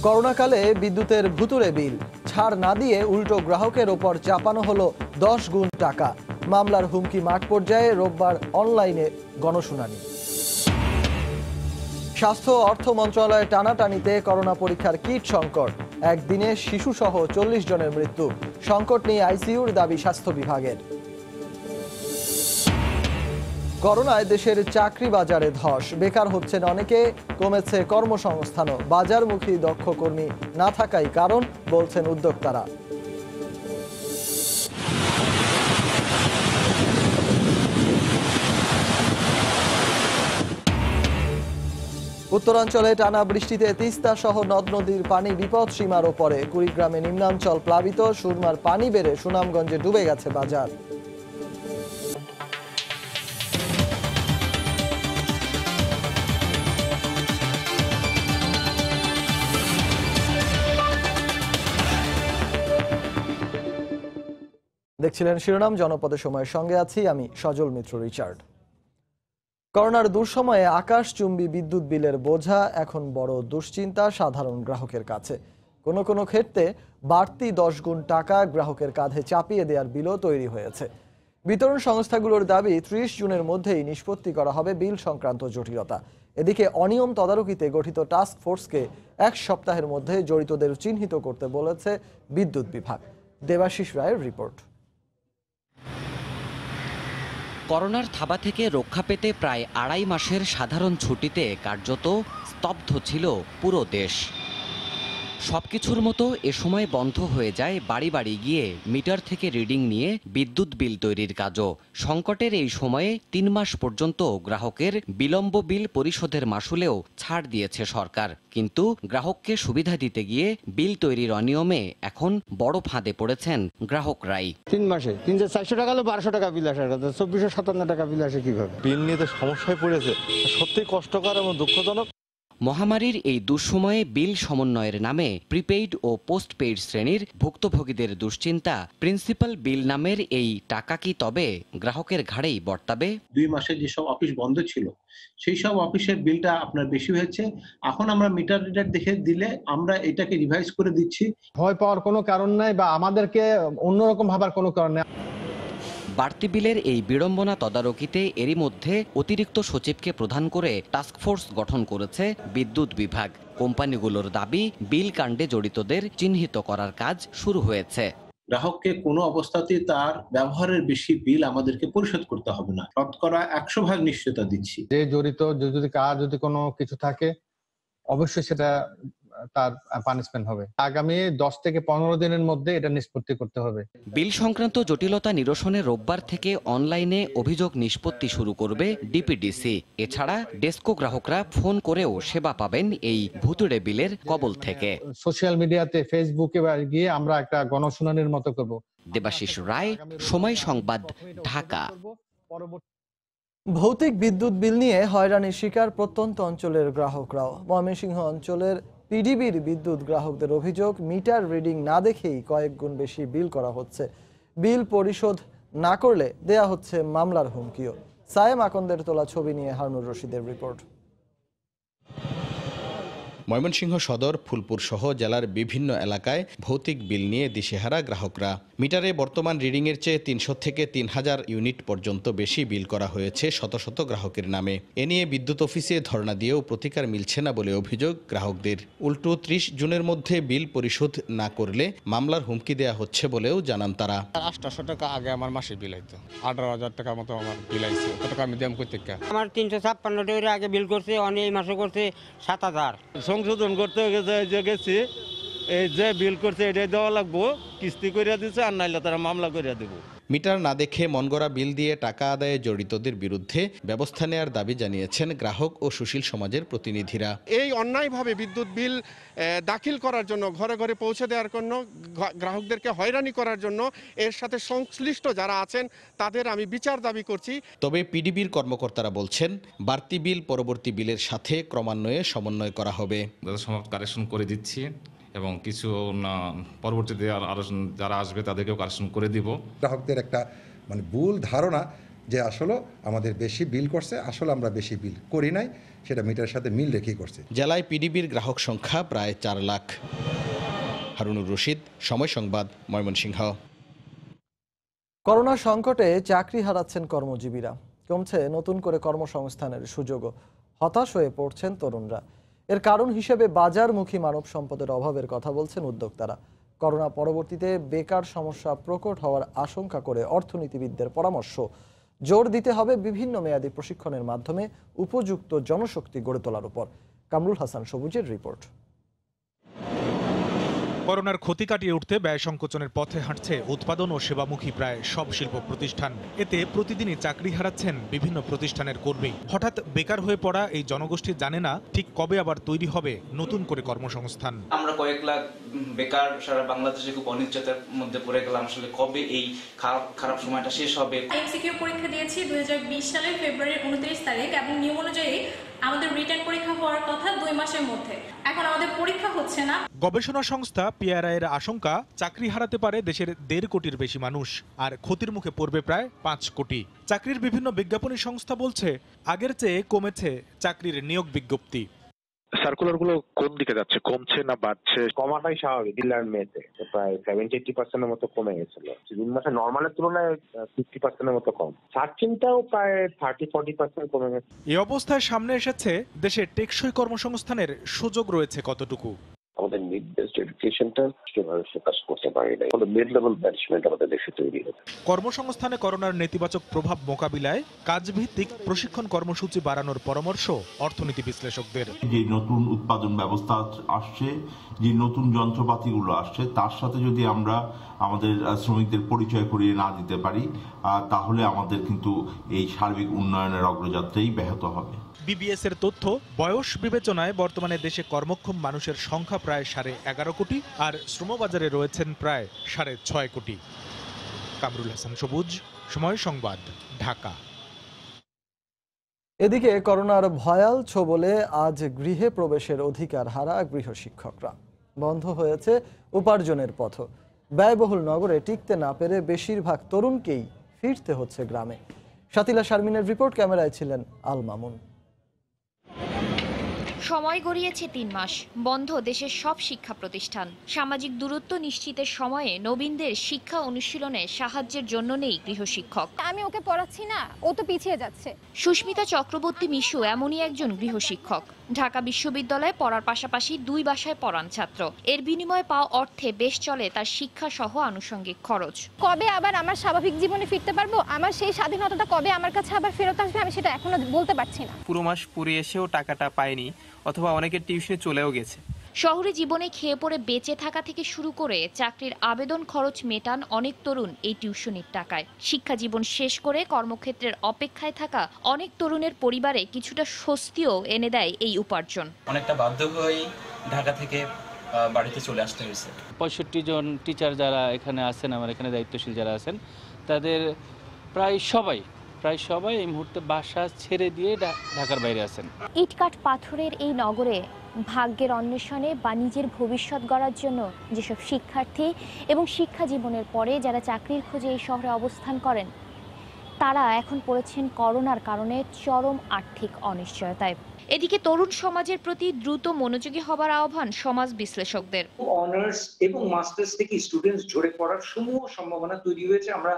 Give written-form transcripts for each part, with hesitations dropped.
করোনাকালে বিদ্যুতের ভুতুড়ে বিল ছাড় না দিয়ে উল্টো গ্রাহকের ওপর চাপানো হলো 10 গুণ টাকা। মামলার হুমকি মাঠ পর্যায়ে, রোববার অনলাইনে গণশুনানি। স্বাস্থ্য অর্থ মন্ত্রণালয়ের টানাটানিতে করোনা পরীক্ষার কিট সংকট, একদিনে শিশুসহ 40 জনের মৃত্যু। সংকট নিয়ে আইসিইউর দাবি স্বাস্থ্য বিভাগের। করোনায় দেশের চাকরি বাজারে ধস, বেকার হচ্ছেন অনেকে, কমেছে কর্মসংস্থানও। বাজারমুখী দক্ষ কর্মী না থাকাই কারণ বলছেন উদ্যোক্তারা। উত্তরাঞ্চলে টানা বৃষ্টিতে তিস্তা সহ নদ নদীর পানি বিপদ সীমার ওপরে। কুড়িগ্রামে নিম্নাঞ্চল প্লাবিত, সুরমার পানি বেড়ে সুনামগঞ্জে ডুবে গেছে বাজার। দেখছিলেন শিরোনাম, জনপদে সময়ের সঙ্গে আছি আমি সজল মিত্র রিচার্ড। করোনার দুঃসময়ে আকাশচুম্বী বিদ্যুৎ বিলের বোঝা এখন বড় দুশ্চিন্তা সাধারণ গ্রাহকের কাছে। কোনো কোনো ক্ষেত্রে বাড়তি 10 গুণ টাকা গ্রাহকের কাঁধে চাপিয়ে দেওয়ার বিলও তৈরি হয়েছে। বিতরণ সংস্থাগুলোর দাবি 30 জুনের মধ্যেই নিষ্পত্তি করা হবে বিল সংক্রান্ত জটিলতা। এদিকে অনিয়ম তদারকিতে গঠিত টাস্ক ফোর্সকে 1 সপ্তাহের মধ্যে জড়িতদের চিহ্নিত করতে বলেছে বিদ্যুৎ বিভাগ। দেবাশিস রায়ের রিপোর্ট। করোনার থাবা থেকে রক্ষা পেতে প্রায় 2.5 মাসের সাধারণ ছুটিতে কার্যত স্তব্ধ ছিল পুরো দেশ। সবকিছুর মতো এ সময় বন্ধ হয়ে যায় বাড়ি বাড়ি গিয়ে মিটার থেকে রিডিং নিয়ে বিদ্যুৎ বিল তৈরির কাজও। সংকটের এই সময়ে 3 মাস পর্যন্ত গ্রাহকের বিলম্ব বিল পরিশোধের মাশুলেও ছাড় দিয়েছে সরকার। কিন্তু গ্রাহককে সুবিধা দিতে গিয়ে বিল তৈরির অনিয়মে এখন বড় ফাঁদে পড়েছেন গ্রাহকরাই। 3 মাসে 3,400 টাকা হলো 1200 টাকা বিল আসার কথা, 2457 টাকা বিল আসে কিভাবে? বিল নিয়ে তো সমস্যায় পড়েছে, সত্যি কষ্টকর এবং দুঃখজনক। মহামারীর এই দুঃসময়ে বিল সমন্বয়ের নামে প্রিপেইড ও পোস্টপেইড শ্রেণীর ভুক্তভোগীদের দুশ্চিন্তা, প্রিন্সিপাল বিল নামের এই টাকা কি তবে গ্রাহকের ঘাড়েই বর্তাবে? 2 মাসে যেসব অফিস বন্ধ ছিল সেই সব অফিসের বিলটা আপনার বেশি হয়েছে। এখন আমরা মিটার রিডার দেখে দিলে আমরা এটাকে রিভাইজ করে দিচ্ছি। ভয় পাওয়ার কোনো কারণ নাই বা আমাদেরকে অন্যরকম ভাবার কোনো কারণ নেই। বাড়তি বিলের এই বিড়ম্বনা তদারকিতে এরই মধ্যে অতিরিক্ত সচিবকে প্রধান করে টাস্কফোর্স গঠন করেছে বিদ্যুৎ বিভাগ। কোম্পানিগুলোর দাবি, বিল কাণ্ডে জড়িতদের চিহ্নিত করার কাজ শুরু হয়েছে। গ্রাহককে কোনো অবস্থাতেই তার ব্যবহারের বেশি বিল আমাদেরকে পরিশোধ করতে হবে না, শতকরা 100% নিশ্চয়তা দিচ্ছি। যে জড়িত যদি কোনো কিছু থাকে অবশ্যই সেটা তার পানিশমেন্ট হবে। আগামী 10 থেকে 15 দিনের মধ্যে এটা নিষ্পত্তি করতে হবে। বিল সংক্রান্ত জটিলতা নিরসনে রোববার থেকে অনলাইনে অভিযোগ নিষ্পত্তি শুরু করবে ডিপিডিসি। এছাড়া ডেস্কো গ্রাহকরা ফোন করেও সেবা পাবেন এই ভুতুড়ে বিলের কবল থেকে। সোশ্যাল মিডিয়াতে, ফেসবুকে গিয়ে আমরা একটা গণশুনানির মতো করব। দেবাশিস রায়, সময় সংবাদ, ঢাকা। ভৌতিক বিদ্যুৎ বিল নিয়ে হয়রানির শিকার প্রত্যন্ত অঞ্চলের গ্রাহকরাও। ময়মনসিংহ অঞ্চলের পিডিবির বিদ্যুৎ গ্রাহকদের অভিযোগ, মিটার রিডিং না দেখেই কয়েক গুণ বেশি বিল করা হচ্ছে। বিল পরিশোধ না করলে দেয়া হচ্ছে মামলার হুমকিও। সায়েম আকন্দের তোলা ছবি নিয়ে হারুনুর রশিদের রিপোর্ট। ময়মনসিংহ সদর, ফুলপুর সহ জেলার বিভিন্ন এলাকায় ভৌতিক বিল নিয়ে দিশেহারা গ্রাহকরা। মিটারে বর্তমান রিডিংয়ের চেয়ে 300 থেকে 3000 ইউনিট পর্যন্ত বেশি বিল করা হয়েছে শত শত গ্রাহকের নামে। এ নিয়ে বিদ্যুৎ অফিসে ধর্ণা দিয়েও প্রতিকার মিলছে না বলে অভিযোগ গ্রাহকদের। উল্টো 30 জুনের মধ্যে বিল পরিশোধ না করলে মামলার হুমকি দেয়া হচ্ছে বলেও জানান তারা। 800 টাকা আগে আমার মাসে বিল আইতো, 18,000 টাকা মতো আমার বিল আইছে। কত টাকা আমি দাম করতে আমার 356 টাকা আগে বিল করছে, অনেক এই মাসে করছে 7000। সংশোধন করতে গেছি, এই যে বিল করছে এটাই দেওয়া লাগবো, কিস্তি করে দিচ্ছে, আর নাইলে তারা মামলা করে দেবো। মিটার না দেখে মনগড়া বিল দিয়ে টাকা আদায়ে জড়িতদের বিরুদ্ধে ব্যবস্থা নেওয়ার দাবি জানিয়েছেন গ্রাহক ও সুশীল সমাজের প্রতিনিধিরা। এই অন্যায়ভাবে বিদ্যুৎ বিল দাখিল করার জন্য, ঘরে ঘরে পৌঁছে দেওয়ার জন্য, গ্রাহকদেরকে হয়রানি করার জন্য এর সাথে সংশ্লিষ্ট যারা আছেন তাদের আমি বিচার দাবি করছি। তবে পিডিবির কর্মকর্তারা বলছেন, বাড়তি বিল পরবর্তী বিলের সাথে ক্রমান্বয়ে সমন্বয় করা হবে। কারেকশন করে দিচ্ছি এবং কিছু পরবর্তীতে আরো যারা আসবে তাদেরকেও কারেকশন করে দিব। গ্রাহকদের একটা ভুল ধারণা যে আসলে আমাদের বেশি বিল করছে, আসলে আমরা বেশি বিল করি নাই, সেটা মিটারের সাথে মিল রেখেই করছে। জেলায় পিডিবির গ্রাহক সংখ্যা প্রায় 4 লাখ। হারুনুর রশিদ, সময় সংবাদ, ময়মনসিংহ। করোনা সংকটে চাকরি হারাচ্ছেন কর্মজীবীরা, কমছে নতুন করে কর্মসংস্থানের সুযোগও, হতাশ হয়ে পড়ছেন তরুণরা। এর কারণ হিসেবে বাজারমুখী মানব সম্পদের অভাবের কথা বলছেন উদ্যোক্তারা। করোনা পরবর্তীতে বেকার সমস্যা প্রকট হওয়ার আশঙ্কা করে অর্থনীতিবিদদের পরামর্শ, জোর দিতে হবে বিভিন্ন মেয়াদী প্রশিক্ষণের মাধ্যমে উপযুক্ত জনশক্তি গড়ে তোলার উপর। কামরুল হাসান সবুজের রিপোর্ট। করোনার ক্ষতি কাটিয়ে উঠতে ব্যয় সংকোচনের পথে হাঁটছে উৎপাদন ও সেবামুখী প্রায় সব শিল্প প্রতিষ্ঠান। এতে প্রতিদিনই চাকরি হারাচ্ছেন বিভিন্ন প্রতিষ্ঠানের কর্মী। হঠাৎ বেকার হয়ে পড়া এই জনগোষ্ঠী জানে না ঠিক কবে আবার তৈরি হবে নতুন করে কর্মসংস্থান। আমরা কয়েক লাখ বেকার সারা বাংলাদেশে খুব অনিশ্চয়তার মধ্যে পড়ে গেলাম, আসলে কবে এই খারাপ সময়টা শেষ হবে। এমসিকিউ পরীক্ষা দিয়েছি 2020 সালের ফেব্রুয়ারির 29 তারিখ এবং নিয়ম অনুযায়ী আমাদের রিটার্ন পরীক্ষা হওয়ার কথা 2 মাসের মধ্যে। এখন আমাদের পরীক্ষা হচ্ছে না। গবেষণা সংস্থা পিআরআই এর আশঙ্কা, চাকরি হারাতে পারে দেশের 1.5 কোটির বেশি মানুষ, আর ক্ষতির মুখে পড়বে প্রায় 5 কোটি। চাকরির বিভিন্ন বিজ্ঞাপনী সংস্থা বলছে আগের চেয়ে কমেছে চাকরির নিয়োগ বিজ্ঞপ্তি। সার্কুলারগুলো কোন দিকে যাচ্ছে, কমছে না বাড়ছে? কমাটাই স্বাভাবিক। ডিলার মেতে প্রায় 70-80% মতো কমে গেছিল। জুন মাসে নরমালের তুলনায় 50% মতো কম। সার্চিংটাও প্রায় 30-40% কমে গেছে। এই অবস্থায় সামনে এসেছে দেশে টেকসই কর্মসংস্থানের সুযোগ রয়েছে কতটুকু। আমাদের নিড বেসড এডুকেশনটা সেভাবে ফোকাস করতে পারি না, ফলে মিড লেভেল ম্যানেজমেন্ট আমাদের দেশে তৈরি হচ্ছে। কর্মসংস্থানে করোনার নেতিবাচক প্রভাব মোকাবিলায় কাজভিত্তিক প্রশিক্ষণ কর্মসূচি বাড়ানোর পরামর্শ অর্থনীতি বিশ্লেষকদের। যে নতুন উৎপাদন ব্যবস্থা আসছে, যে নতুন যন্ত্রপাতিগুলো আসছে, তার সাথে যদি আমরা আমাদের শ্রমিকদের পরিচয় করিয়ে না দিতে পারি, তাহলে আমাদের কিন্তু এই সার্বিক উন্নয়নের অগ্রযাত্রাই ব্যাহত হবে। বিবিএস এর তথ্য, বয়স বিবেচনায় বর্তমানে দেশে কর্মক্ষম মানুষের সংখ্যা প্রায় 11.5 কোটি, আর শ্রমবাজারে রয়েছেন প্রায় 6.5 কোটি। কামরুল হাসান সবুজ, সময় সংবাদ, ঢাকা। এদিকে করোনার ভয়াল ছোবলে আজ গৃহে প্রবেশের অধিকার হারা গৃহশিক্ষকরা। বন্ধ হয়েছে উপার্জনের পথ। ব্যয়বহুল নগরে টিকতে না পেরে বেশিরভাগ তরুণকেই ফিরতে হচ্ছে গ্রামে। শাতিলা শারমিনের রিপোর্ট, ক্যামেরায় ছিলেন আল মামুন। সময় গড়িয়েছে 3 মাস, বন্ধ দেশের সব শিক্ষা প্রতিষ্ঠান। সামাজিক দূরত্ব নিশ্চিতের সময়ে নবীনদের শিক্ষা অনুশীলনে সাহায্যের জন্য নেই গৃহশিক্ষক। আমি ওকে পড়াচ্ছি না, ও তো পিছিয়ে যাচ্ছে। সুস্মিতা চক্রবর্তী মিশু এমনই একজন গৃহশিক্ষক। ঢাকা বিশ্ববিদ্যালয়ে পড়ার পাশাপাশি 2 বাসায় পড়ান ছাত্র। এর বিনিময়ে পাওয়া অর্থে বেশ চলে তার শিক্ষা সহ আনুষঙ্গিক খরচ। কবে আবার আমার স্বাভাবিক জীবনে ফিরতে পারবো, আমার সেই স্বাধীনতাটা কবে আমার কাছে আবার ফেরত আসবে, আমি সেটা এখনো বলতে পারছি না। পুরো মাস পড়ে এসেও টাকাটা পায়নি, অথবা অনেকের টিউশনে চলেও গেছে। শহরে জীবনে খেয়ে পড়ে বেঁচে থাকা থেকে শুরু করে চাকরির আবেদন খরচ মেটান অনেক তরুণ এই টিউশনির টাকায়। শিক্ষা জীবন শেষ করে কর্মক্ষেত্রের অপেক্ষায় থাকা অনেক তরুণের পরিবারে কিছুটা স্বস্তিও এনে দেয় এই উপার্জন। অনেকটা বাধ্য হয়েই ঢাকা থেকে বাড়িতে চলে আসতে হয়েছে। 65 জন টিচার যারা এখানে আছেন, আমার এখানে দায়িত্বশীল যারা আছেন, তাদের প্রায় সবাই এই মুহূর্তে বাসা ছেড়ে দিয়ে ঢাকার বাইরে আছেন। ইটকাঠ পাথরের এই নগরে ভাগ্যের অন্বেষণে বা নিজের ভবিষ্যৎ গড়ার জন্য যেসব শিক্ষার্থী এবং শিক্ষা জীবনের পরে যারা চাকরির খোঁজে এই শহরে অবস্থান করেন, তারা এখন পড়েছেন করোনার কারণে চরম আর্থিক অনিশ্চয়তায়। এদিকে তরুণ সমাজের প্রতি দ্রুত মনোযোগী হবার আহ্বান সমাজ বিশ্লেষকদের। অনার্স এবং মাস্টার্স থেকে স্টুডেন্টস ঝরে পড়ার সমূহ সম্ভাবনা তৈরি হয়েছে, আমরা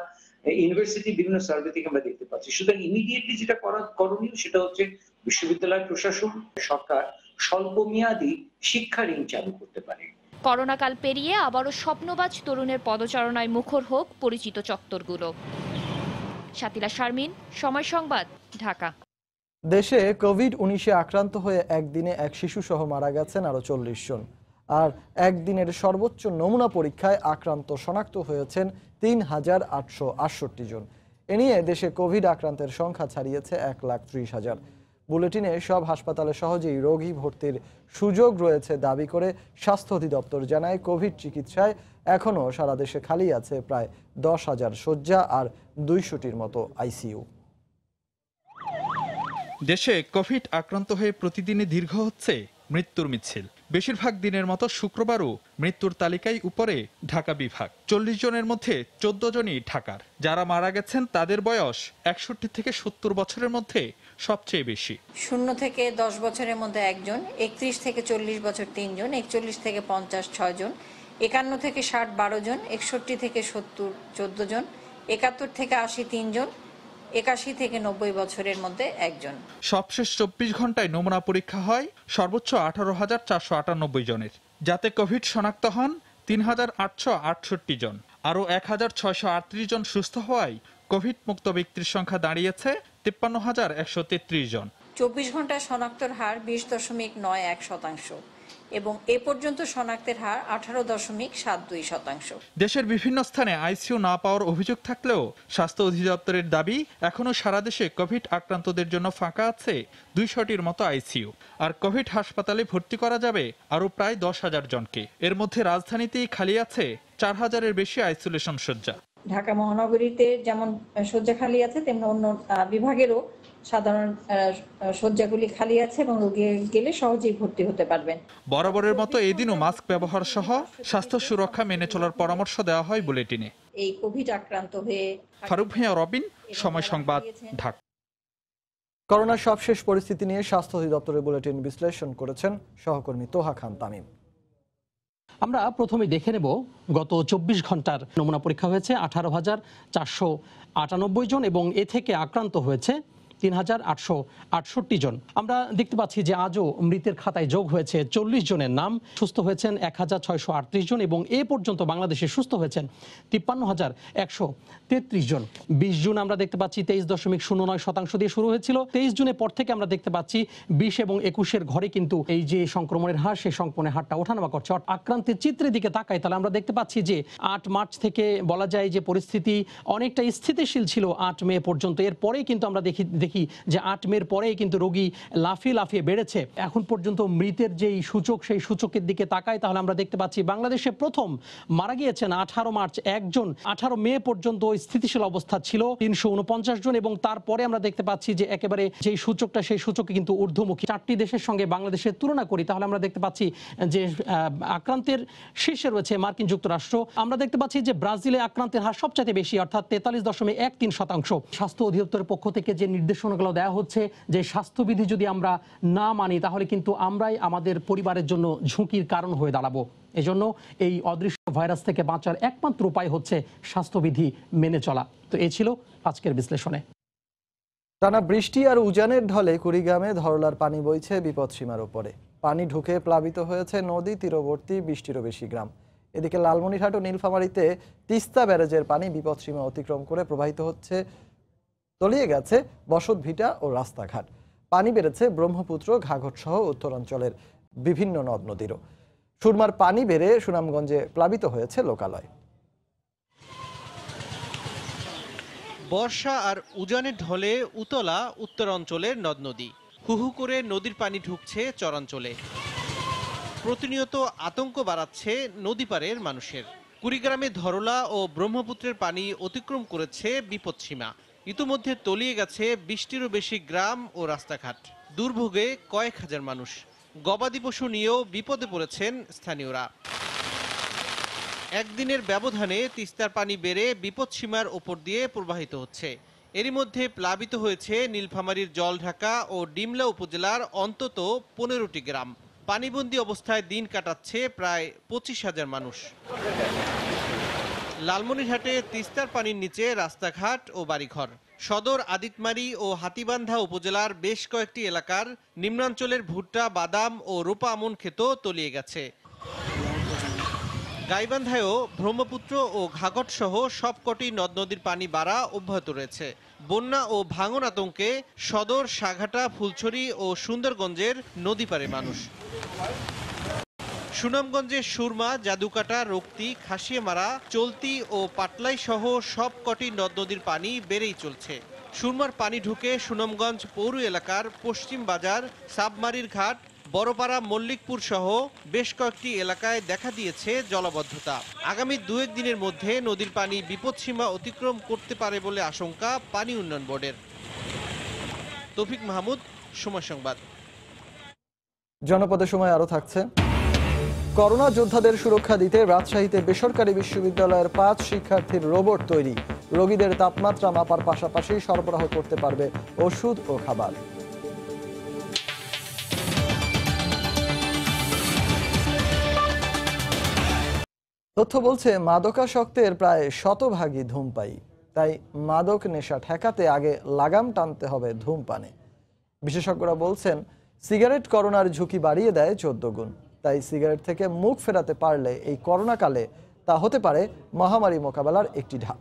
ইউনিভার্সিটি বিভিন্ন সার্ভে থেকে আমরা দেখতে পাচ্ছি। সুতরাং ইমিডিয়েটলি যেটা করণীয় সেটা হচ্ছে বিশ্ববিদ্যালয় প্রশাসন, সরকার স্বল্পমেয়াদী শিক্ষা ঋণ চালু করতে পারে। করোনাকাল পেরিয়ে আবারও স্বপ্নবাজ তরুণের পদচারণায় মুখর হোক পরিচিত চত্বরগুলো। শাতিলা শারমিন, সময় সংবাদ, ঢাকা। দেশে কোভিড-19 আক্রান্ত হয়ে একদিনে এক শিশু সহ মারা গেছেন আরো 40 জন, আর একদিনের সর্বোচ্চ নমুনা পরীক্ষায় আক্রান্ত শনাক্ত হয়েছেন 3,868 জন। এ নিয়ে দেশে কোভিড আক্রান্তের সংখ্যা ছাড়িয়েছে 1,30,000। বুলেটিনে সব হাসপাতালে সহজেই রোগী ভর্তির সুযোগ রয়েছে দাবি করে স্বাস্থ্য অধিদপ্তর জানায়, কোভিড চিকিৎসায় এখনও সারা দেশে খালি আছে প্রায় 10,000 শয্যা আর 200টির মতো আইসিইউ। দেশে কোভিড আক্রান্ত হয়ে প্রতিদিনই দীর্ঘ হচ্ছে মৃত্যুর মিছিল। বেশিরভাগ দিনের মতো শুক্রবারও মৃত্যুর তালিকায় উপরে ঢাকা বিভাগ। 40 জনের মধ্যে 14 জনই ঢাকার। যারা মারা গেছেন তাদের বয়স 61 থেকে 70 বছরের মধ্যে সবচেয়ে বেশি। 0 থেকে 10 বছরের মধ্যে একজন, 31 থেকে 40 বছর 3 জন, 41 থেকে 50 6 জন, 51 থেকে 60 12 জন, 61 থেকে 70 14 জন, 71 থেকে 80 3 জন, 81 থেকে 90 বছরের মধ্যে একজন। সবশেষ 24 ঘন্টায় নমুনা পরীক্ষা হয় সর্বোচ্চ 18,498 জনের, যাতে কোভিড শনাক্ত হন 3,868 জন। আরও 1,638 জন সুস্থ হওয়ায় কোভিড মুক্ত ব্যক্তির সংখ্যা দাঁড়িয়েছে 53,133 জন। 24 ঘন্টায় শনাক্তর হার 20.91% এবং এ পর্যন্ত শনাক্তের হার 18.72%। দেশের বিভিন্ন স্থানে আইসিইউ না পাওয়ার অভিযোগ থাকলেও স্বাস্থ্য অধিদপ্তরের দাবি এখনও সারা দেশে কোভিড আক্রান্তদের জন্য ফাঁকা আছে 200টির মতো আইসিইউ। আর কোভিড হাসপাতালে ভর্তি করা যাবে আরও প্রায় 10,000 জনকে। এর মধ্যে রাজধানীতেই খালি আছে 4,000-এর বেশি আইসোলেশন শয্যা। ঢাকা মহানগরীতে যেমন শয্যা খালি আছে, তেমনি অন্য বিভাগেরও সাধারণ শয্যাগুলি খালি আছে এবং রোগী গেলে সহজেই ভর্তি হতে পারবেন। বরাবরের মতো এই দিনও মাস্ক ব্যবহার সহ স্বাস্থ্য সুরক্ষা মেনে চলার পরামর্শ দেওয়া হয় বুলেটিনে। এই কোভিড আক্রান্ত হয়ে ফারুক ভূঁইয়া, রবিন, সময় সংবাদ, ঢাকা। করোনার সবশেষ পরিস্থিতি নিয়ে স্বাস্থ্য অধিদপ্তরের বুলেটিন বিশ্লেষণ করেছেন সহকর্মী তোহা খান তামিম। আমরা প্রথমে দেখে নেব গত 24 ঘন্টার নমুনা পরীক্ষা হয়েছে 18,498 জন এবং এ থেকে আক্রান্ত হয়েছে 3,868 জন। আমরা দেখতে পাচ্ছি যে আজও মৃতের খাতায় যোগ হয়েছে 40 জনের নাম। সুস্থ হয়েছেন 1,638 জন এবং এ পর্যন্ত বাংলাদেশে সুস্থ হয়েছেন 53,133 জন। 20 জুন আমরা দেখতে পাচ্ছি 23.09% দিয়ে শুরু হয়েছিল। 23 জুনের পর থেকে আমরা দেখতে পাচ্ছি 20 এবং 21-এর ঘরে কিন্তু এই যে সংক্রমণের হার, সেই সংক্রমণের হারটা ওঠানামা করছে। আক্রান্তের চিত্রের দিকে তাকাই তাহলে আমরা দেখতে পাচ্ছি যে 8 মার্চ থেকে বলা যায় যে পরিস্থিতি অনেকটা স্থিতিশীল ছিল 8 মে পর্যন্ত। এরপরেই কিন্তু আমরা দেখি যে 8 মের পরেই কিন্তু রোগী লাফিয়ে লাফিয়ে বেড়েছে। এখন পর্যন্ত মৃতের যেই সূচক, সেই সূচকের দিকে তাকাই তাহলে আমরা দেখতে পাচ্ছি বাংলাদেশে প্রথম মারা গিয়েছেন 18 মার্চ একজন। 18 মে পর্যন্ত স্থিতিশীল অবস্থা ছিল 349 জন এবং তারপরে আমরা দেখতে পাচ্ছি যে একেবারে যেই সূচকটা, সেই সূচকে কিন্তু ঊর্ধ্বমুখী। 4টি দেশের সঙ্গে বাংলাদেশের তুলনা করি তাহলে আমরা দেখতে পাচ্ছি যে আক্রান্তের শীর্ষে রয়েছে মার্কিন যুক্তরাষ্ট্র। আমরা দেখতে পাচ্ছি যে ব্রাজিলে আক্রান্তের হার সবচেয়ে বেশি, অর্থাৎ 43.13%। স্বাস্থ্য অধিদপ্তরের পক্ষ থেকে যে নির্দেশনাগুলো দেওয়া হচ্ছে যে স্বাস্থ্যবিধি যদি আমরা না মানি তাহলে কিন্তু আমরাই আমাদের পরিবারের জন্য ঝুঁকির কারণ হয়ে দাঁড়াবো। এজন্য এই অদৃশ্য ভাইরাস থেকে বাঁচার একমাত্র উপায় হচ্ছে স্বাস্থ্যবিধি মেনে চলা। তো এই ছিল আজকের বিশ্লেষণে। টানা বৃষ্টি আর উজানের ঢলে কুড়িগ্রামে ধরলার পানি বইছে বিপদসীমার উপরে। পানি ঢুকে প্লাবিত হয়েছে নদী তীরবর্তী 20টিরও বেশি গ্রাম। এদিকে লালমনিরহাট ও নীলফামারীতে তিস্তা ব্যারেজের পানি বিপদসীমা অতিক্রম করে প্রবাহিত হচ্ছে, তলিয়ে গেছে বসতভিটা ও রাস্তাঘাট। পানি বেড়েছে ব্রহ্মপুত্র, ঘাঘট সহ উত্তরাঞ্চলের বিভিন্ন নদ নদীরও। সুরমার পানি বেড়ে সুনামগঞ্জে প্লাবিত হয়েছে লোকালয়। বর্ষা আর উজানের ঢলে উতলা উত্তরাঞ্চলের নদ নদী। হুহু করে নদীর পানি ঢুকছে চরাঞ্চলে। প্রতিনিয়ত আতঙ্ক বাড়াচ্ছে নদী পারের মানুষের। কুড়িগ্রামে ধরলা ও ব্রহ্মপুত্রের পানি অতিক্রম করেছে বিপদসীমা। ইতিমধ্যে তলিয়ে গেছে 20টিরও বেশি গ্রাম ও রাস্তাঘাট। দুর্ভোগে কয়েক হাজার মানুষ। গবাদি পশু নিয়েও বিপদে পড়েছেন স্থানীয়রা। একদিনের ব্যবধানে তিস্তার পানি বেড়ে বিপদসীমার ওপর দিয়ে প্রবাহিত হচ্ছে। এরই মধ্যে প্লাবিত হয়েছে নীলফামারীর জলঢাকা ও ডিমলা উপজেলার অন্তত 15টি গ্রাম। পানিবন্দী অবস্থায় দিন কাটাচ্ছে প্রায় 25,000 মানুষ। লালমনিরহাটে তিস্তার পানির নিচে রাস্তাঘাট ও বাড়িঘর। সদর, আদিতমারি ও হাতীবান্ধা উপজেলার বেশ কয়েকটি এলাকার নিম্নাঞ্চলের ভুট্টা, বাদাম ও রূপা আমন ক্ষেতও তলিয়ে গেছে। গাইবান্ধায়ও ব্রহ্মপুত্র ও ঘাঘট সহ সবকটি নদ নদীর পানি বাড়া অব্যাহত রয়েছে। বন্যা ও ভাঙন আতঙ্কে সদর, সাঘাটা, ফুলছড়ি ও সুন্দরগঞ্জের নদী পারে মানুষ। সুনামগঞ্জের সুরমা, জাদুকাটা, রক্তি, খাসিয়ামারা, চলতি ও পাটলাই সহ সবকটি নদ নদীর পানি বেড়েই চলছে। সুরমার পানি ঢুকে সুনামগঞ্জ পৌর এলাকার পশ্চিম বাজার, সাবমারির ঘাট, বড়পাড়া, মল্লিকপুর সহ বেশ কয়েকটি এলাকায় দেখা দিয়েছে জলাবদ্ধতা। আগামী 2-1 দিনের মধ্যে নদীর পানি বিপদসীমা অতিক্রম করতে পারে বলে আশঙ্কা পানি উন্নয়ন বোর্ডের। তৌফিক মাহমুদ, সময় সংবাদ। জনপদের সময় আরো থাকছে। করোনা যোদ্ধাদের সুরক্ষা দিতে রাজশাহীতে বেসরকারি বিশ্ববিদ্যালয়ের 5 শিক্ষার্থীর রোবট তৈরি। রোগীদের তাপমাত্রা মাপার পাশাপাশি সরবরাহ করতে পারবে ওষুধ ও খাবার। তথ্য বলছে মাদকাসক্তের প্রায় শতভাগই ধূমপায়ী। তাই মাদক নেশা ঠেকাতে আগে লাগাম টানতে হবে ধূমপানে। বিশেষজ্ঞরা বলছেন সিগারেট করোনার ঝুঁকি বাড়িয়ে দেয় 14 গুণ। তাই সিগারেট থেকে মুখ ফেরাতে পারলে এই করোনাকালে তা হতে পারে মহামারী মোকাবেলার একটি ধাপ।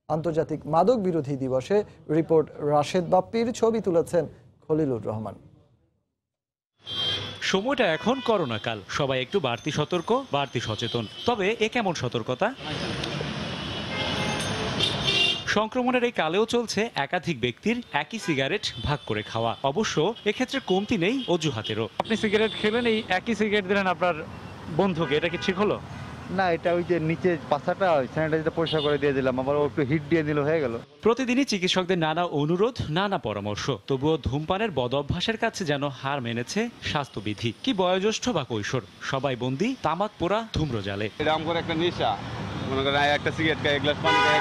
আন্তর্জাতিক মাদক বিরোধী দিবসে রিপোর্ট রাশেদ বাপ্পির, ছবি তুলেছেন খলিলুর রহমান। সময়টা এখন করোনা কাল, সবাই একটু বাড়তি সতর্ক, বাড়তি সচেতন। তবে এ কেমন সতর্কতা? সংক্রমণের এই কালেও চলছে একাধিক ব্যক্তির একই সিগারেট ভাগ করে খাওয়া। অবশ্য এক্ষেত্রে কমতি নেই অজুহাতেরও। আপনি সিগারেট খেলেন, এই একই সিগারেট দিলেন আপনার বন্ধুকে, এটা কি ঠিক হলো? না, এটা ওই যে নিচে পাশাটা স্যানিটাইজারটা পরিষ্কার করে দিয়ে দিলাম, আবার একটু হিট দিয়ে দিল, হয়ে গেল। প্রতিদিনই চিকিৎসকদের নানা অনুরোধ, নানা পরামর্শ, তবুও ধূমপানের বদ অভ্যাসের কাছে যেন হার মেনেছে স্বাস্থ্যবিধি। কি বয়োজ্যেষ্ঠ বা কৈশোর, সবাই বন্দী তামাক পোড়া ধূম্রজালে। এরকম করে একটা নেশা, মনে করেন একটা সিগারেট খাই, এক গ্লাস পানি খাই,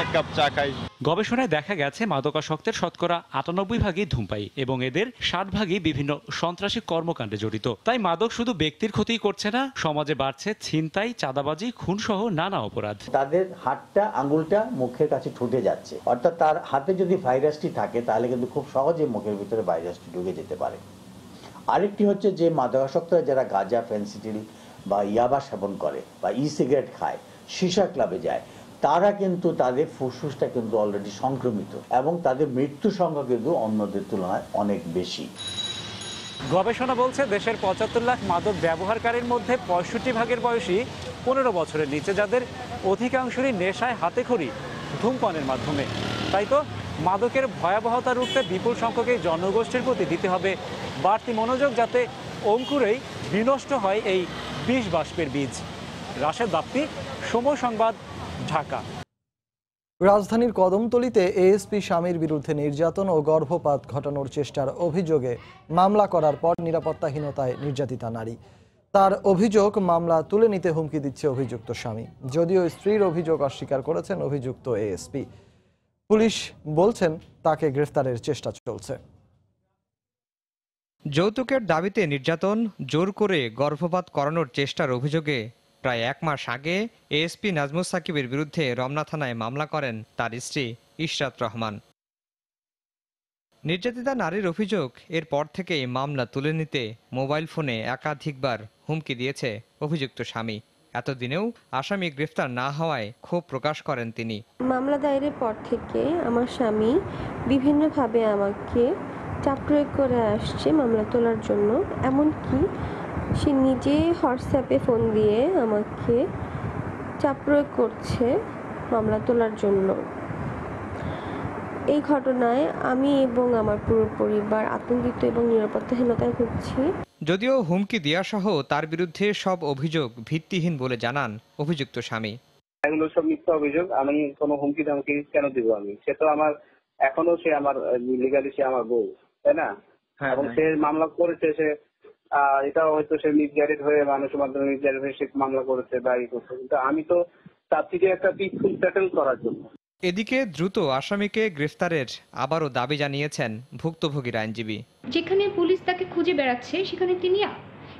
এক কাপ চা খাই। গবেষণায় দেখা গেছে মাদকাসক্তের শতকরা 98% ধূমপায়ী এবং এদের 60% বিভিন্ন সন্ত্রাসী কর্মকাণ্ডে জড়িত। তাই মাদক শুধু ব্যক্তির ক্ষতি করছে না, সমাজে বাড়ছে ছিনতাই, চাঁদাবাজি, খুনসহ নানা অপরাধ। তাদের হাতটা, আঙ্গুলটা মুখের কাছে ঠুটে যাচ্ছে, অর্থাৎ তার হাতে যদি ভাইরাসটি থাকে তাহলে কিন্তু খুব সহজে মুখের ভিতরে ভাইরাসটি ঢুকে যেতে পারে। আরেকটি হচ্ছে যে মাদকাসক্তরা যারা গাঁজা, ফেনসিডিল বা ইয়াবা সেবন করে বা ই সিগারেট খায়, সীসা ক্লাবে যায়, তারা কিন্তু তাদের ফুসফুসটা কিন্তু অলরেডি সংক্রমিত এবং তাদের মৃত্যু সংখ্যা কিন্তু অন্যদের তুলনায় অনেক বেশি। গবেষণা বলছে দেশের 75 লাখ মাদক ব্যবহারকারীর মধ্যে 65% বয়সী 15 বছরের নিচে, যাদের অধিকাংশই নেশায় হাতেখড়ি ধূমপানের মাধ্যমে। তাই তো মাদকের ভয়াবহতা রুখতে বিপুল সংখ্যক এই জনগোষ্ঠীর প্রতি দিতে হবে বাড়তি মনোযোগ, যাতে অঙ্কুরেই বিনষ্ট হয় এই বিষ বাষ্পের বীজ। রাশেদ বাপ্পি, সময় সংবাদ, ঢাকা। রাজধানীর কদমতলীতে এএসপি স্বামীর বিরুদ্ধে নির্যাতন ও গর্ভপাত ঘটানোর চেষ্টার অভিযোগে মামলা করার পর নিরাপত্তাহীনতায় নির্যাতিতা নারী। তার অভিযোগ, মামলা তুলে নিতে হুমকি দিচ্ছে অভিযুক্ত স্বামী। যদিও স্ত্রীর অভিযোগ অস্বীকার করেছেন অভিযুক্ত এএসপি। পুলিশ বলছেন তাকে গ্রেফতারের চেষ্টা চলছে। যৌতুকের দাবিতে নির্যাতন, জোর করে গর্ভপাত করানোর চেষ্টার অভিযোগে প্রায় 1 মাস আগে এএসপি নাজমুস সাকিবের বিরুদ্ধে রমনা থানায় মামলা করেন তার স্ত্রী ইশরাত রহমান। নির্যাতিতা নারীর অভিযোগ, এরপর থেকেই মামলা তুলে নিতে মোবাইল ফোনে একাধিকবার হুমকি দিয়েছে অভিযুক্ত স্বামী। এতদিনেও আসামি গ্রেফতার না হওয়ায় ক্ষোভ প্রকাশ করেন তিনি। মামলা দায়েরের পর থেকে আমার স্বামী বিভিন্নভাবে আমাকে চাপ প্রয়োগ করে আসছে মামলা তোলার জন্য। এমনকি সে নিজে হোয়াটসঅ্যাপে ফোন দিয়ে আমাকে চাপ প্রয়োগ করছে মামলা তোলার জন্য। এই ঘটনায় আমি এবং আমার পুরো পরিবার আতঙ্কিত এবং নিরাপত্তাহীনতায় ভুগছি। যদিও হুমকি দেওয়া সহ তার বিরুদ্ধে সব অভিযোগ ভিত্তিহীন বলে জানান অভিযুক্ত স্বামী। এগুলো সব মিথ্যা অভিযোগ, আমি কোনো হুমকি ধামকি কেন দিব? আমি সে তো আমার এখনো সে আমার লিগালি সে আমার বউ, তাই না? এবং সে মামলা করেছে, সে এটাও হয়তো সে মিসগাইডেড হয়ে মানুষের মাধ্যমে মিসগাইডেড হয়ে সে মামলা করেছে বা ই করছে, কিন্তু আমি তো তার থেকে একটা পিসফুল সেটেল করার জন্য। এদিকে দ্রুত আসামিকে গ্রেফতারের আবারও দাবি জানিয়েছেন ভুক্তভোগীর আইনজীবী। যেখানে পুলিশ তাকে খুঁজে বেড়াচ্ছে সেখানে তিনি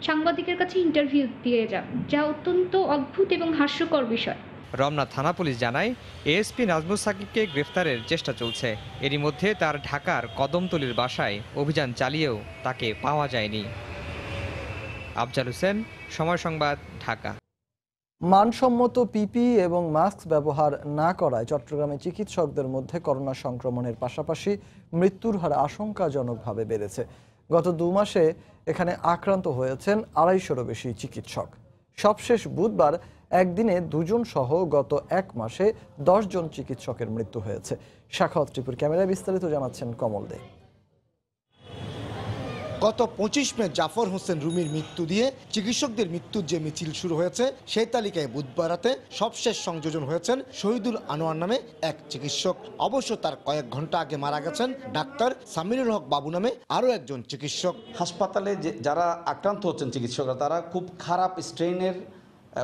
সাংবাদিকের কাছে ইন্টারভিউ দিয়ে যান, যা অত্যন্ত অদ্ভুত এবং হাস্যকর বিষয়। রমনা থানা পুলিশ জানায় এএসপি নাজমুস সাকিবকে গ্রেফতারের চেষ্টা চলছে। এরই মধ্যে তার ঢাকার কদমতলীর বাসায় অভিযান চালিয়েও তাকে পাওয়া যায়নি। আফজাল হোসেন, সময় সংবাদ, ঢাকা। মানসম্মত পিপিই এবং মাস্ক ব্যবহার না করায় চট্টগ্রামে চিকিৎসকদের মধ্যে করোনা সংক্রমণের পাশাপাশি মৃত্যুর হার আশঙ্কাজনকভাবে বেড়েছে। গত 2 মাসে এখানে আক্রান্ত হয়েছেন 250-এরও বেশি চিকিৎসক। সবশেষ বুধবার একদিনে 2 জন সহ গত 1 মাসে 10 জন চিকিৎসকের মৃত্যু হয়েছে। শাখাওয়াত টিপুর ক্যামেরায় বিস্তারিত জানাচ্ছেন কমল দে। গত 25 মে জাফর হোসেন রুমির মৃত্যু দিয়ে চিকিৎসকদের মৃত্যুর যে মিছিল শুরু হয়েছে সেই তালিকায় বুধবার রাতে সবশেষ সংযোজন হয়েছেন শহীদুল আনোয়ার নামে এক চিকিৎসক। অবশ্য তার কয়েক ঘন্টা আগে মারা গেছেন ডাক্তার সামিরুল হক বাবু নামে আরও একজন চিকিৎসক। হাসপাতালে যারা আক্রান্ত হচ্ছেন চিকিৎসকরা, তারা খুব খারাপ স্ট্রেনের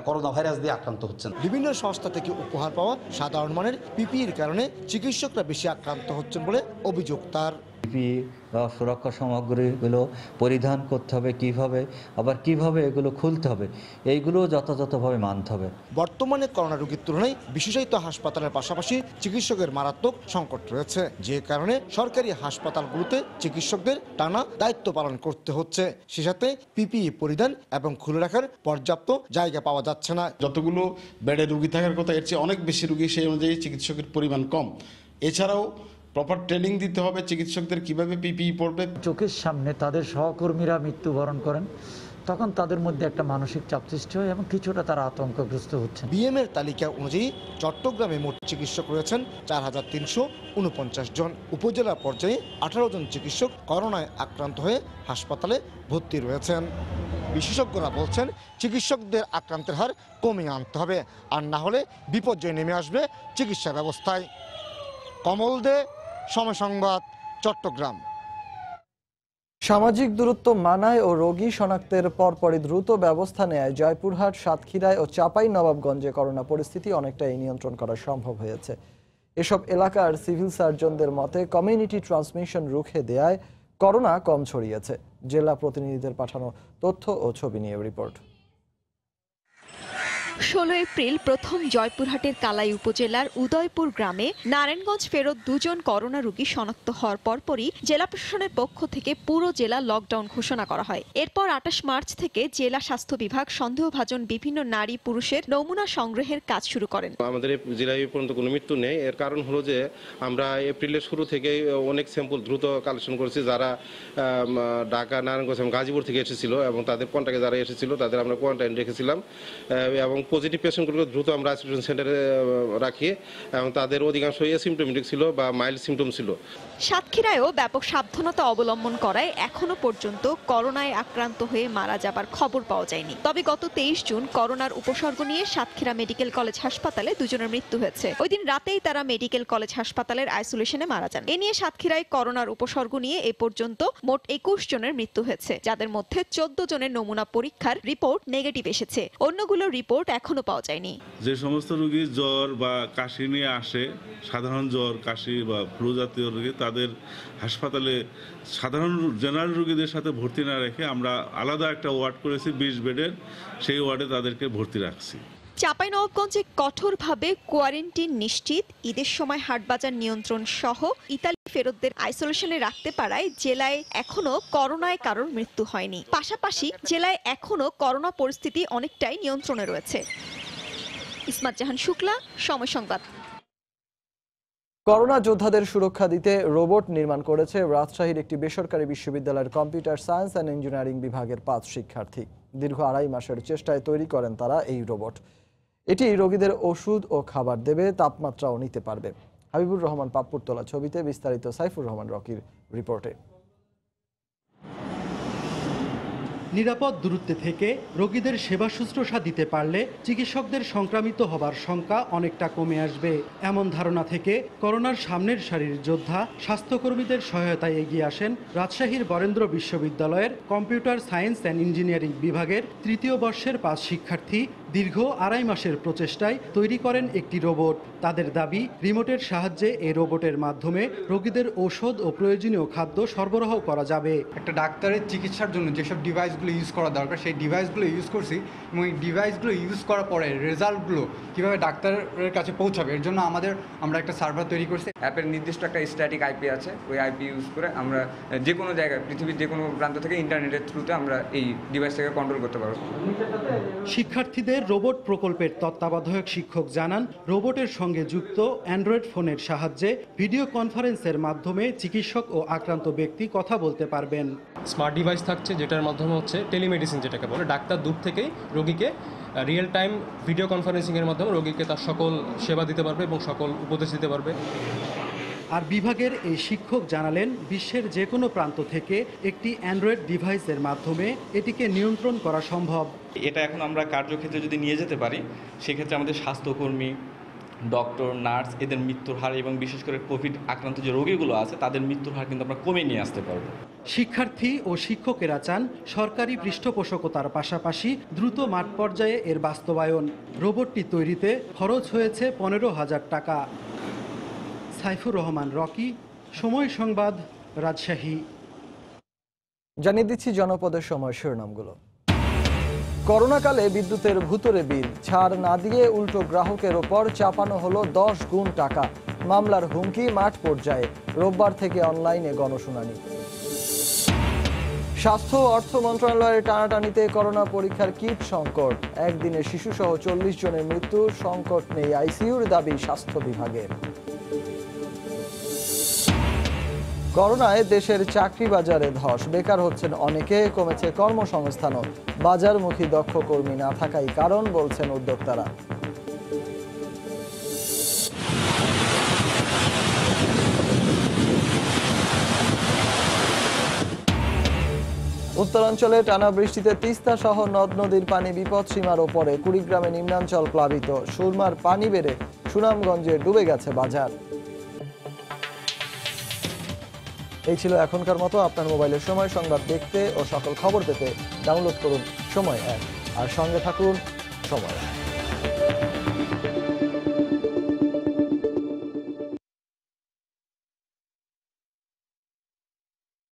করোনা ভাইরাস দিয়ে আক্রান্ত হচ্ছেন। বিভিন্ন সংস্থা থেকে উপহার পাওয়া সাধারণ মানের পিপিইর কারণে চিকিৎসকরা বেশি আক্রান্ত হচ্ছেন বলে অভিযোগ তার। পিপিই বা সুরক্ষা সামগ্রীগুলো পরিধান করতে হবে কিভাবে, আবার কিভাবে এগুলো খুলতে হবে, এইগুলো যথাযথভাবে মানতে হবে। বর্তমানে করোনা রোগীর তুলনায় বিশেষায়িত হাসপাতালের পাশাপাশি চিকিৎসকের মারাত্মক সংকট রয়েছে, যে কারণে সরকারি হাসপাতালগুলোতে চিকিৎসকদের টানা দায়িত্ব পালন করতে হচ্ছে। সে সাথে পিপিই পরিধান এবং খুলে রাখার পর্যাপ্ত জায়গা পাওয়া যাচ্ছে না। যতগুলো বেডে রোগী থাকার কথা এর চেয়ে অনেক বেশি রোগী, সেই অনুযায়ী চিকিৎসকের পরিমাণ কম। এছাড়াও প্রপার ট্রেনিং দিতে হবে চিকিৎসকদের কিভাবে পিপিই পড়বে। চোখের সামনে তাদের সহকর্মীরা মৃত্যুবরণ করেন, তখন তাদের মধ্যে একটা মানসিক চাপ সৃষ্টি হয় এবং কিছুটা তারা আতঙ্কগ্রস্ত হচ্ছে। বিএমএর তালিকা অনুযায়ী চট্টগ্রামে মোট চিকিৎসক রয়েছেন 4349 জন। উপজেলা পর্যায়ে 18 জন চিকিৎসক করোনায় আক্রান্ত হয়ে হাসপাতালে ভর্তি রয়েছেন। বিশেষজ্ঞরা বলছেন চিকিৎসকদের আক্রান্তের হার কমিয়ে আনতে হবে, আর না হলে বিপর্যয় নেমে আসবে চিকিৎসা ব্যবস্থায়। কমল দে, সময় সংবাদ, চট্টগ্রাম। সামাজিক দূরত্ব মানায় ও রোগী শনাক্তের পরপরই দ্রুত ব্যবস্থা নেয় জয়পুরহাট, সাতক্ষীরায় ও চাঁপাই নবাবগঞ্জে করোনা পরিস্থিতি অনেকটাই নিয়ন্ত্রণ করা সম্ভব হয়েছে। এসব এলাকার সিভিল সার্জনদের মতে কমিউনিটি ট্রান্সমিশন রুখে দেয়ায় করোনা কম ছড়িয়েছে। জেলা প্রতিনিধিদের পাঠানো তথ্য ও ছবি নিয়ে রিপোর্ট। 16 এপ্রিল প্রথম জয়পুরহাটের কালাই উপজেলার উদয়পুর গ্রামে নারায়ণগঞ্জ ফেরত 2 জন করোনা রোগী শনাক্ত হওয়ার পরপরই জেলা প্রশাসনের পক্ষ থেকে পুরো জেলা লকডাউন ঘোষণা করা হয়। এরপর 28 মার্চ থেকে জেলা স্বাস্থ্য বিভাগ সন্দেহভাজন বিভিন্ন নারী পুরুষের নমুনা সংগ্রহের কাজ শুরু করেন। আমাদের জেলায় এই পর্যন্ত কোনো মৃত্যু নেই। এর কারণ হলো যে আমরা এপ্রিলের শুরু থেকে অনেক স্যাম্পল দ্রুত কালেকশন করেছি। যারা ঢাকা, নারায়ণগঞ্জ এবং গাজীপুর থেকে এসেছিল এবং তাদের কন্ট্যাক্টে যারা এসেছিল তাদের আমরা কোয়ারেন্টাইন রেখেছিলাম এবং পজিটিভ পেশেন্টগুলোকে দ্রুত আমরা আইসোলেশন সেন্টারে রাখি এবং তাদের অধিকাংশই অ্যাসিম্পটোমেটিক ছিল বা মাইল্ড সিমটম ছিল। সাতক্ষীরায়ও ব্যাপক সাবধানতা অবলম্বন করায় এখনো পর্যন্ত করোনায় আক্রান্ত হয়ে মারা যাবার খবর পাওয়া যায়নি। তবে গত 23 জুন করোনার উপসর্গ নিয়ে সাতক্ষীরা মেডিকেল কলেজ হাসপাতালে 2 জনের মৃত্যু হয়েছে। ওই দিন রাতেই তারা মেডিকেল কলেজ হাসপাতালের আইসোলেশনে মারা যান। এ নিয়ে সাতক্ষীরায় করোনার উপসর্গ নিয়ে এ পর্যন্ত মোট 21 জনের মৃত্যু হয়েছে, যাদের মধ্যে 14 জনের নমুনা পরীক্ষার রিপোর্ট নেগেটিভ এসেছে। অন্যগুলোর রিপোর্ট এখনো পাওয়া যায়নি। যে সমস্ত রোগী জ্বর বা কাশি নিয়ে আসে, সাধারণ জ্বর, কাশি বা ফ্লু জাতীয় রোগী, তাদের হাসপাতালে সাধারণ জেনারেল রোগীদের সাথে ভর্তি না রেখে আমরা আলাদা একটা ওয়ার্ড করেছি 20 বেডের, সেই ওয়ার্ডে তাদেরকে ভর্তি রাখছি। চাঁপাইনবাবগঞ্জে কঠোরভাবে কোয়ারেন্টিন নিশ্চিত, ঈদের সময় হাটবাজার নিয়ন্ত্রণ সহ ইতালি ফেরতদের আইসোলেশনে রাখতে পারায় জেলায় এখনো করোনায় কারোর মৃত্যু হয়নি। পাশাপাশি জেলায় এখনো করোনা পরিস্থিতি অনেকটাই নিয়ন্ত্রণে রয়েছে। ইসমাত জাহান শুক্লা, সময় সংবাদ। করোনা যোদ্ধাদের সুরক্ষা দিতে রোবট নির্মাণ করেছে রাজশাহীর একটি বেসরকারি বিশ্ববিদ্যালয়ের কম্পিউটার সায়েন্স অ্যান্ড ইঞ্জিনিয়ারিং বিভাগের 5 শিক্ষার্থী। দীর্ঘ 2.5 মাসের চেষ্টায় তৈরি করেন তারা এই রোবট। এটি রোগীদের ওষুধ ও খাবার দেবে, তাপমাত্রাও নিতে পারবে। হাবিবুর রহমান পাপ্পুর তোলা ছবিতে বিস্তারিত সাইফুর রহমান রকির রিপোর্টে। নিরাপদ দূরত্বে থেকে রোগীদের সেবা শুশ্রূষা দিতে পারলে চিকিৎসকদের সংক্রামিত হবার শঙ্কা অনেকটা কমে আসবে, এমন ধারণা থেকে করোনার সামনের সারির যোদ্ধা স্বাস্থ্যকর্মীদের সহায়তায় এগিয়ে আসেন রাজশাহীর বরেন্দ্র বিশ্ববিদ্যালয়ের কম্পিউটার সায়েন্স অ্যান্ড ইঞ্জিনিয়ারিং বিভাগের 3য় বর্ষের 5 শিক্ষার্থী। দীর্ঘ 2.5 মাসের প্রচেষ্টায় তৈরি করেন একটি রোবট। তাদের দাবি, রিমোটের সাহায্যে এই রোবটের মাধ্যমে রোগীদের ঔষধ ও প্রয়োজনীয় খাদ্য সরবরাহ করা যাবে। একটা ডাক্তারের চিকিৎসার জন্য যেসব ডিভাইসগুলো ইউজ করা দরকার সেই ডিভাইসগুলো ইউজ করছি এবং এই ডিভাইসগুলো ইউজ করার পরে রেজাল্টগুলো কীভাবে ডাক্তারের কাছে পৌঁছাবে এর জন্য আমরা একটা সার্ভার তৈরি করছি। অ্যাপের নির্দিষ্ট একটা স্ট্যাটিক আইপি আছে, ওই আইপি ইউজ করে আমরা যে কোনো জায়গায় পৃথিবীর যে কোনো প্রান্ত থেকে ইন্টারনেটের থ্রুতে আমরা এই ডিভাইসটাকে কন্ট্রোল করতে পারবো। শিক্ষার্থীদের রোবট প্রকল্পের তত্ত্বাবধায়ক শিক্ষক জানান, রোবটের সঙ্গে যুক্ত অ্যান্ড্রয়েড ফোনের সাহায্যে ভিডিও কনফারেন্সের মাধ্যমে চিকিৎসক ও আক্রান্ত ব্যক্তি কথা বলতে পারবেন। স্মার্ট ডিভাইস থাকছে যেটার মাধ্যমে হচ্ছে টেলিমেডিসিন, যেটাকে বলে ডাক্তার দূর থেকেই রোগীকে রিয়েল টাইম ভিডিও কনফারেন্সিংয়ের মাধ্যমে রোগীকে তার সকল সেবা দিতে পারবে এবং সকল উপদেশ দিতে পারবে। আর বিভাগের এই শিক্ষক জানালেন, বিশ্বের যে কোনো প্রান্ত থেকে একটি অ্যান্ড্রয়েড ডিভাইসের মাধ্যমে এটিকে নিয়ন্ত্রণ করা সম্ভব। এটা এখন আমরা কার্যক্ষেত্রে যদি নিয়ে যেতে পারি, সেক্ষেত্রে আমাদের স্বাস্থ্যকর্মী, ডক্টর, নার্স এদের মৃত্যুর হার এবং বিশেষ করে কোভিড আক্রান্ত যে রোগীগুলো আছে তাদের মৃত্যুর হার কিন্তু আমরা কমিয়ে নিয়ে আসতে পারবো। শিক্ষার্থী ও শিক্ষকেরা চান সরকারি পৃষ্ঠপোষকতার পাশাপাশি দ্রুত মাঠ পর্যায়ে এর বাস্তবায়ন। রোবটটি তৈরিতে খরচ হয়েছে 15,000 টাকা। সাইফুর রহমান রকি, সময় সংবাদ, রাজশাহী। জানিয়ে দিচ্ছি জনপদের সময় শিরোনামগুলো। করোনাকালে বিদ্যুতের ভুতুরে বিল ছাড় না দিয়ে উল্টো গ্রাহকের ওপর চাপানো হলো 10 গুণ টাকা। মামলার হুমকি মাঠ পর্যায়ে, রোববার থেকে অনলাইনে গণশুনানি। স্বাস্থ্য ও অর্থ মন্ত্রণালয়ের টানাটানিতে করোনা পরীক্ষার কিট সংকট, একদিনে শিশুসহ 40 জনের মৃত্যু, সংকট নেই আইসিইউর দাবি স্বাস্থ্য বিভাগের। করোনায় দেশের চাকরি বাজারে ধস, বেকার হচ্ছেন অনেকে, কমেছে কর্মসংস্থানও। বাজারমুখী দক্ষ কর্মী না থাকাই কারণ বলছেন উদ্যোক্তারা। উত্তরাঞ্চলে টানা বৃষ্টিতে তিস্তা সহ নদ নদীর পানি বিপদসীমার ওপরে, কুড়িগ্রামে নিম্নাঞ্চল প্লাবিত, সুরমার পানি বেড়ে সুনামগঞ্জে ডুবে গেছে বাজার। এই ছিল এখনকার মতো। আপনার মোবাইলের সময় সংবাদ দেখতে ও সকল খবর পেতে ডাউনলোড করুন সময় অ্যাপ, আর সঙ্গে থাকুন সময়।